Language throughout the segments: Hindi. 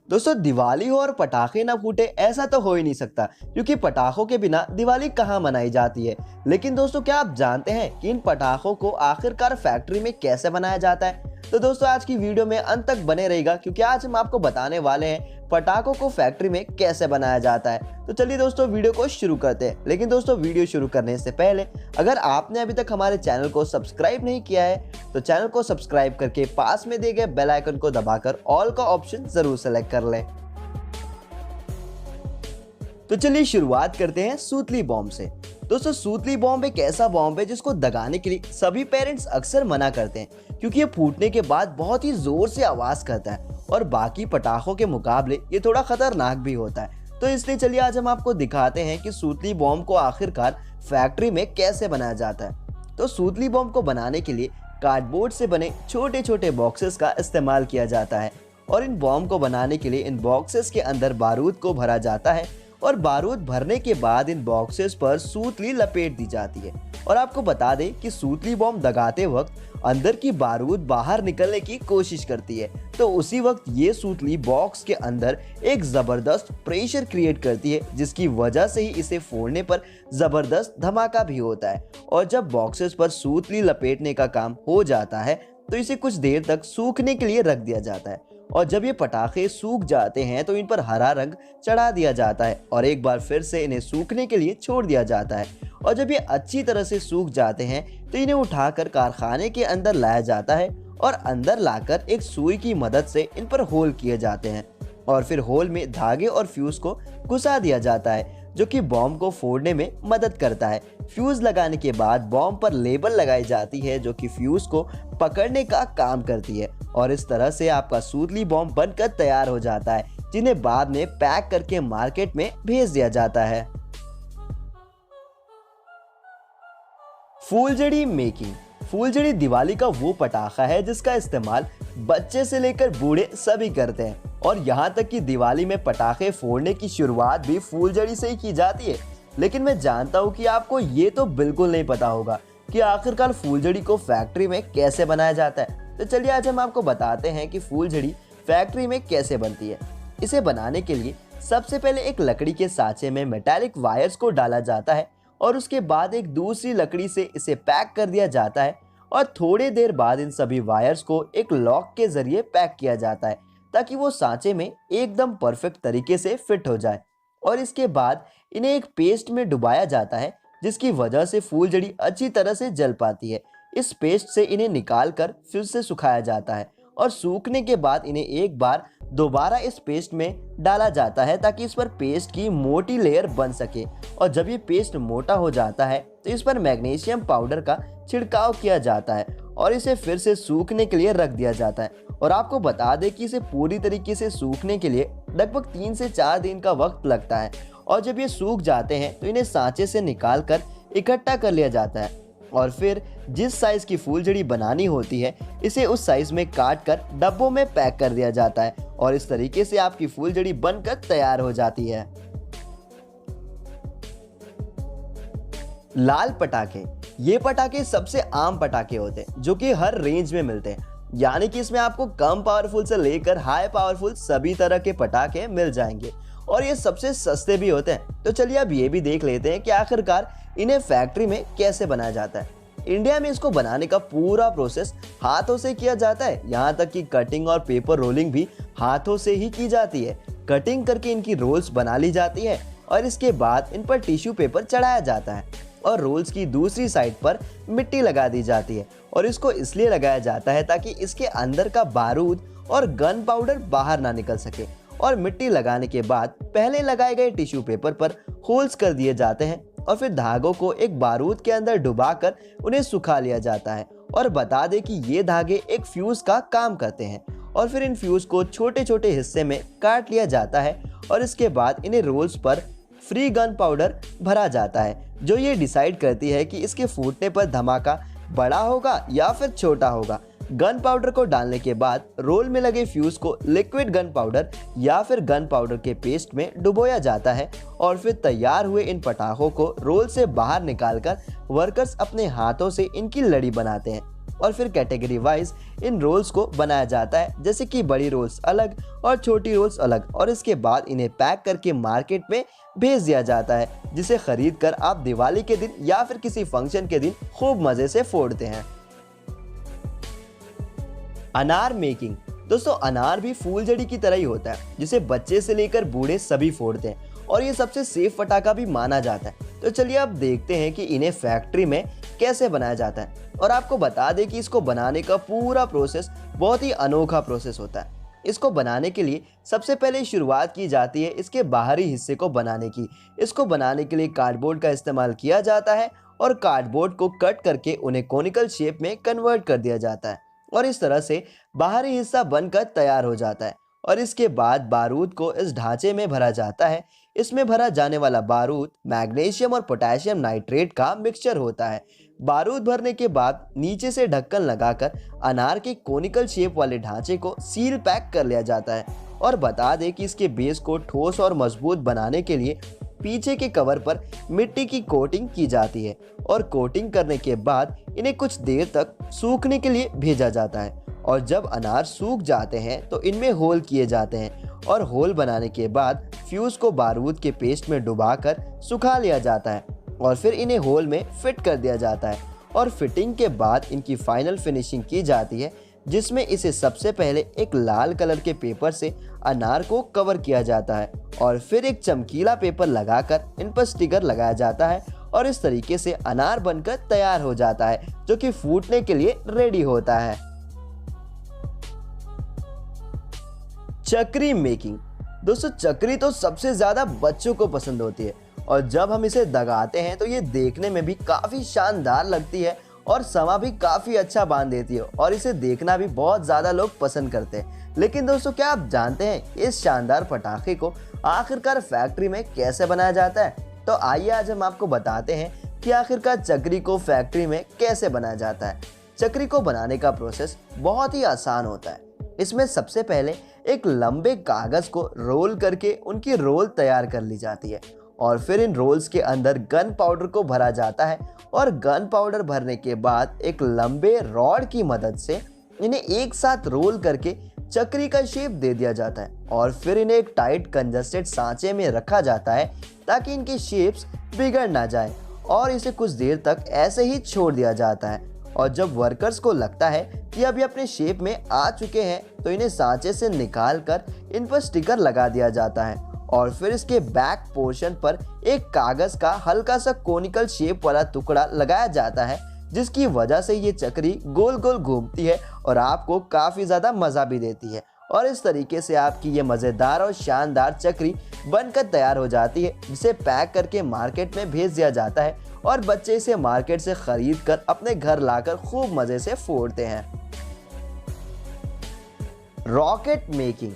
दोस्तों दिवाली हो और पटाखे ना फूटे ऐसा तो हो ही नहीं सकता, क्योंकि पटाखों के बिना दिवाली कहाँ मनाई जाती है। लेकिन दोस्तों क्या आप जानते हैं कि इन पटाखों को आखिरकार फैक्ट्री में कैसे बनाया जाता है? तो दोस्तों आज की वीडियो में अंत तक बने रहेगा, क्योंकि आज हम आपको बताने वाले हैं पटाखों को फैक्ट्री में कैसे बनाया जाता है। तो चलिए दोस्तों वीडियो को शुरू करते हैं। लेकिन दोस्तों वीडियो शुरू करने से पहले अगर आपने अभी तक हमारे चैनल को सब्सक्राइब नहीं किया है तो चैनल को सब्सक्राइब करके पास में दिए गए बेल आइकन को दबाकर ऑल का ऑप्शन जरूर सेलेक्ट कर लें। तो चलिए शुरुआत करते हैं सूतली बॉम्ब से। दोस्तों सूतली बॉम्ब एक ऐसा बॉम्ब है जिसको दगाने के लिए सभी पेरेंट्स अक्सर मना करते हैं, क्योंकि ये फूटने के बाद बहुत ही जोर से आवाज करता है और बाकी पटाखों के मुकाबले ये थोड़ा खतरनाक भी होता है। तो इसलिए चलिए आज हम आपको दिखाते हैं कि सूतली बॉम्ब को आखिरकार फैक्ट्री में कैसे बनाया जाता है। तो सूतली बॉम्ब को बनाने के लिए कार्डबोर्ड से बने छोटे छोटे बॉक्सेस का इस्तेमाल किया जाता है और इन बॉम्ब को बनाने के लिए इन बॉक्सेस के अंदर बारूद को भरा जाता है और बारूद भरने के बाद इन बॉक्सेस पर सूतली लपेट दी जाती है। और आपको बता दें कि सूतली बॉम्ब दगाते वक्त अंदर की बारूद बाहर निकलने की कोशिश करती है, तो उसी वक्त ये सूतली बॉक्स के अंदर एक जबरदस्त प्रेशर क्रिएट करती है, जिसकी वजह से ही इसे फोड़ने पर जबरदस्त धमाका भी होता है। और जब बॉक्सेस पर सूतली लपेटने का काम हो जाता है तो इसे कुछ देर तक सूखने के लिए रख दिया जाता है और जब ये पटाखे सूख जाते हैं तो इन पर हरा रंग चढ़ा दिया जाता है और एक बार फिर से इन्हें सूखने के लिए छोड़ दिया जाता है। और जब ये अच्छी तरह से सूख जाते हैं तो इन्हें उठाकर कारखाने के अंदर लाया जाता है और अंदर लाकर एक सुई की मदद से इन पर होल किए जाते हैं और फिर होल में धागे और फ्यूज को घुसा दिया जाता है, जो कि बॉम्ब को फोड़ने में मदद करता है। फ्यूज लगाने के बाद बॉम्ब पर लेबल लगाई जाती है, जो कि फ्यूज को पकड़ने का काम करती है और इस तरह से आपका सूतली बॉम्ब बनकर तैयार हो जाता है, जिन्हें बाद में पैक करके मार्केट में भेज दिया जाता है। फूलझड़ी मेकिंग। फूलझड़ी दिवाली का वो पटाखा है जिसका इस्तेमाल बच्चे से लेकर बूढ़े सभी करते हैं और यहाँ तक कि दिवाली में पटाखे फोड़ने की शुरुआत भी फूलझड़ी से ही की जाती है। लेकिन मैं जानता हूँ कि आपको ये तो बिल्कुल नहीं पता होगा कि आखिरकार फूलझड़ी को फैक्ट्री में कैसे बनाया जाता है। तो चलिए आज हम आपको बताते हैं कि फूलझड़ी फैक्ट्री में कैसे बनती है। इसे बनाने के लिए सबसे पहले एक लकड़ी के साँचे में मेटालिक वायर्स को डाला जाता है और उसके बाद एक दूसरी लकड़ी से इसे पैक कर दिया जाता है और थोड़ी देर बाद इन सभी वायर्स को एक लॉक के जरिए पैक किया जाता है ताकि वो सांचे में एकदम परफेक्ट तरीके से फिट हो जाए। और इसके बाद इन्हें एक पेस्ट में डुबाया जाता है, जिसकी वजह से फूलझड़ी अच्छी तरह से जल पाती है। इस पेस्ट से इन्हें निकाल कर फिर से सुखाया जाता है और सूखने के बाद इन्हें एक बार दोबारा इस पेस्ट में डाला जाता है ताकि इस पर पेस्ट की मोटी लेयर बन सके। और जब ये पेस्ट मोटा हो जाता है तो इस पर मैग्नीशियम पाउडर का छिड़काव किया जाता है और इसे फिर से सूखने के लिए रख दिया जाता है। और आपको बता दें कि इसे पूरी तरीके से सूखने के लिए लगभग 3 से 4 दिन का वक्त लगता है। और जब ये सूख जाते हैं तो इन्हें सांचे से निकाल कर इकट्ठा कर लिया जाता है और फिर जिस साइज की फूलझड़ी बनानी होती है इसे उस साइज में काट कर डब्बों में पैक कर दिया जाता है और इस तरीके से आपकी फूलझड़ी बनकर तैयार हो जाती है। लाल पटाखे। ये पटाखे सबसे आम पटाखे होते हैं जो कि हर रेंज में मिलते हैं, यानी कि इसमें आपको कम पावरफुल से लेकर हाई पावरफुल सभी तरह के पटाखे मिल जाएंगे और ये सबसे सस्ते भी होते हैं। तो चलिए अब ये भी देख लेते हैं कि आखिरकार इन्हें फैक्ट्री में कैसे बनाया जाता है। इंडिया में इसको बनाने का पूरा प्रोसेस हाथों से किया जाता है, यहाँ तक कि कटिंग और पेपर रोलिंग भी हाथों से ही की जाती है। कटिंग करके इनकी रोल्स बना ली जाती है और इसके बाद इन पर टिश्यू पेपर चढ़ाया जाता है और रोल्स की दूसरी साइड पर मिट्टी लगा दी जाती है और इसको इसलिए लगाया जाता है ताकि इसके अंदर का बारूद और गन पाउडर बाहर ना निकल सके। और मिट्टी लगाने के बाद पहले लगाए गए टिश्यू पेपर पर होल्स कर दिए जाते हैं और फिर धागों को एक बारूद के अंदर डुबाकर उन्हें सुखा लिया जाता है। और बता दें कि ये धागे एक फ्यूज का काम करते हैं और फिर इन फ्यूज को छोटे छोटे हिस्से में काट लिया जाता है और इसके बाद इन्हें रोल्स पर फ्री गन पाउडर भरा जाता है, जो ये डिसाइड करती है कि इसके फूटने पर धमाका बड़ा होगा या फिर छोटा होगा। गन पाउडर को डालने के बाद रोल में लगे फ्यूज को लिक्विड गन पाउडर या फिर गन पाउडर के पेस्ट में डुबोया जाता है और फिर तैयार हुए इन पटाखों को रोल से बाहर निकालकर वर्कर्स अपने हाथों से इनकी लड़ी बनाते हैं और फिर कैटेगरी वाइज इन रोल्स को बनाया जाता है, जैसे कि बड़ी रोल्स अलग और छोटी रोल्स अलग, और इसके बाद इन्हें पैक करके मार्केट में भेज दिया जाता है, जिसे खरीद कर आप दिवाली के दिन या फिर किसी फंक्शन के दिन खूब मजे से फोड़ते हैं। अनार मेकिंग। दोस्तों अनार भी फूलझड़ी की तरह ही होता है, जिसे बच्चे से लेकर बूढ़े सभी फोड़ते हैं और ये सबसे सेफ पटाखा भी माना जाता है। तो चलिए अब देखते हैं कि इन्हें फैक्ट्री में कैसे बनाया जाता है, और आपको बता दें कि इसको बनाने का पूरा प्रोसेस बहुत ही अनोखा प्रोसेस होता है। इसको बनाने के लिए सबसे पहले शुरुआत की जाती है इसके बाहरी हिस्से को बनाने की। इसको बनाने के लिए कार्डबोर्ड का इस्तेमाल किया जाता है और कार्डबोर्ड को कट करके उन्हें कोनिकल शेप में कन्वर्ट कर दिया जाता है और इस तरह से बाहरी हिस्सा बनकर तैयार हो जाता है। और इसके बाद बारूद को इस ढांचे में भरा जाता है। इसमें भरा जाने वाला बारूद मैग्नीशियम और पोटेशियम नाइट्रेट का मिक्सचर होता है। बारूद भरने के बाद नीचे से ढक्कन लगाकर अनार के कोनिकल शेप वाले ढांचे को सील पैक कर लिया जाता है। और बता दें कि इसके बेस को ठोस और मजबूत बनाने के लिए पीछे के कवर पर मिट्टी की कोटिंग की जाती है और कोटिंग करने के बाद इन्हें कुछ देर तक सूखने के लिए भेजा जाता है। और जब अनार सूख जाते हैं तो इनमें होल किए जाते हैं और होल बनाने के बाद फ्यूज को बारूद के पेस्ट में डुबाकर सुखा लिया जाता है और फिर इन्हें होल में फिट कर दिया जाता है। और फिटिंग के बाद इनकी फाइनल फिनिशिंग की जाती है, जिसमें इसे सबसे पहले एक लाल कलर के पेपर से अनार को कवर किया जाता है और फिर एक चमकीला पेपर लगाकर इन पर स्टिकर लगाया जाता है और इस तरीके से अनार बनकर तैयार हो जाता है, जो कि फूटने के लिए रेडी होता है। चक्री मेकिंग। दोस्तों चक्री तो सबसे ज्यादा बच्चों को पसंद होती है और जब हम इसे दगाते हैं तो ये देखने में भी काफी शानदार लगती है और समा भी काफी अच्छा बांध देती है और इसे देखना भी बहुत ज्यादा लोग पसंद करते हैं। लेकिन दोस्तों क्या आप जानते हैं इस शानदार पटाखे को आखिरकार फैक्ट्री में कैसे बनाया जाता है? तो आइए आज हम आपको बताते हैं कि आखिरकार चक्री को फैक्ट्री में कैसे बनाया जाता है। चक्री को बनाने का प्रोसेस बहुत ही आसान होता है। इसमें सबसे पहले एक लंबे कागज को रोल करके उनकी रोल तैयार कर ली जाती है और फिर इन रोल्स के अंदर गन पाउडर को भरा जाता है और गन पाउडर भरने के बाद एक लंबे रॉड की मदद से इन्हें एक साथ रोल करके चक्री का शेप दे दिया जाता है और फिर इन्हें एक टाइट कंजस्टेड सांचे में रखा जाता है ताकि इनकी शेप्स बिगड़ ना जाए और इसे कुछ देर तक ऐसे ही छोड़ दिया जाता है। और जब वर्कर्स को लगता है कि अब ये अपने शेप में आ चुके हैं तो इन्हें सांचे से निकाल कर इन पर स्टिकर लगा दिया जाता है और फिर इसके बैक पोर्शन पर एक कागज का हल्का सा कोनिकल शेप वाला टुकड़ा लगाया जाता है, जिसकी वजह से ये चक्री गोल गोल घूमती है और आपको काफ़ी ज़्यादा मज़ा भी देती है। और इस तरीके से आपकी ये मज़ेदार और शानदार चक्री बनकर तैयार हो जाती है, जिसे पैक करके मार्केट में भेज दिया जाता है और बच्चे इसे मार्केट से खरीद कर अपने घर लाकर खूब मज़े से फोड़ते हैं। Rocket making.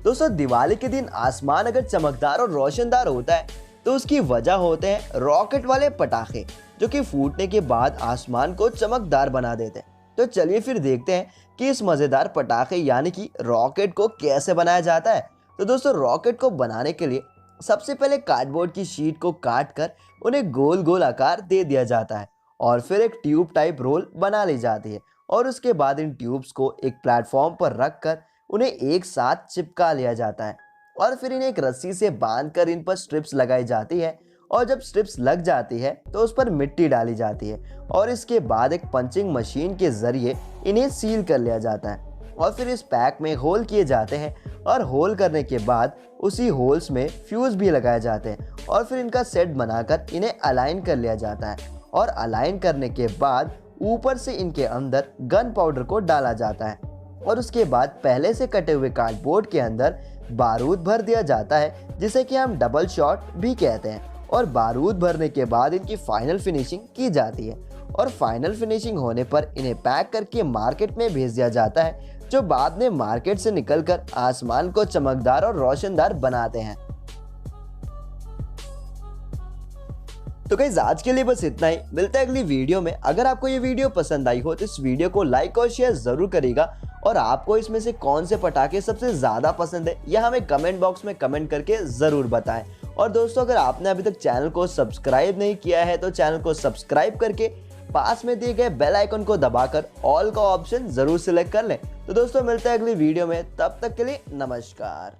दोस्तों दिवाली के दिन आसमान अगर चमकदार और रोशनदार होता है तो उसकी वजह होते हैं रॉकेट वाले पटाखे, जो कि फूटने के बाद आसमान को चमकदार बना देते हैं। तो चलिए फिर देखते हैं कि इस मज़ेदार पटाखे यानी कि रॉकेट को कैसे बनाया जाता है। तो दोस्तों रॉकेट को बनाने के लिए सबसे पहले कार्डबोर्ड की शीट को काट कर उन्हें गोल गोल आकार दे दिया जाता है और फिर एक ट्यूब टाइप रोल बना ली जाती है और उसके बाद इन ट्यूब्स को एक प्लेटफॉर्म पर रख कर उन्हें एक साथ चिपका लिया जाता है और फिर इन्हें एक रस्सी से बांधकर इन पर स्ट्रिप्स लगाई जाती है और जब स्ट्रिप्स लग जाती है तो उस पर मिट्टी डाली जाती है और इसके बाद एक पंचिंग मशीन के जरिए इन्हें सील कर लिया जाता है और फिर इस पैक में होल किए जाते हैं और होल करने के बाद उसी होल्स में फ्यूज भी लगाए जाते हैं और फिर इनका सेट बनाकर इन्हें अलाइन कर लिया जाता है और अलाइन करने के बाद ऊपर से इनके अंदर गन पाउडर को डाला जाता है और उसके बाद पहले से कटे हुए कार्डबोर्ड के अंदर बारूद भर दिया जाता है, जिसे कि हम डबल शॉट भी कहते हैं। और बारूद भरने के बाद इनकी फाइनल फिनिशिंग की जाती है और फाइनल फिनिशिंग होने पर इन्हें पैक करके मार्केट में भेज दिया जाता है, जो बाद में मार्केट से निकलकर आसमान को चमकदार और रोशनदार बनाते हैं। तो गाइस आज के लिए बस इतना ही, मिलता है अगली वीडियो में। अगर आपको ये वीडियो पसंद आई हो तो इस वीडियो को लाइक और शेयर जरूर करिएगा और आपको इसमें से कौन से पटाखे सबसे ज्यादा पसंद है यह हमें कमेंट बॉक्स में कमेंट करके जरूर बताएं। और दोस्तों अगर आपने अभी तक चैनल को सब्सक्राइब नहीं किया है तो चैनल को सब्सक्राइब करके पास में दिए गए बेल आइकन को दबाकर ऑल का ऑप्शन जरूर सिलेक्ट कर लें। तो दोस्तों मिलते हैं अगली वीडियो में, तब तक के लिए नमस्कार।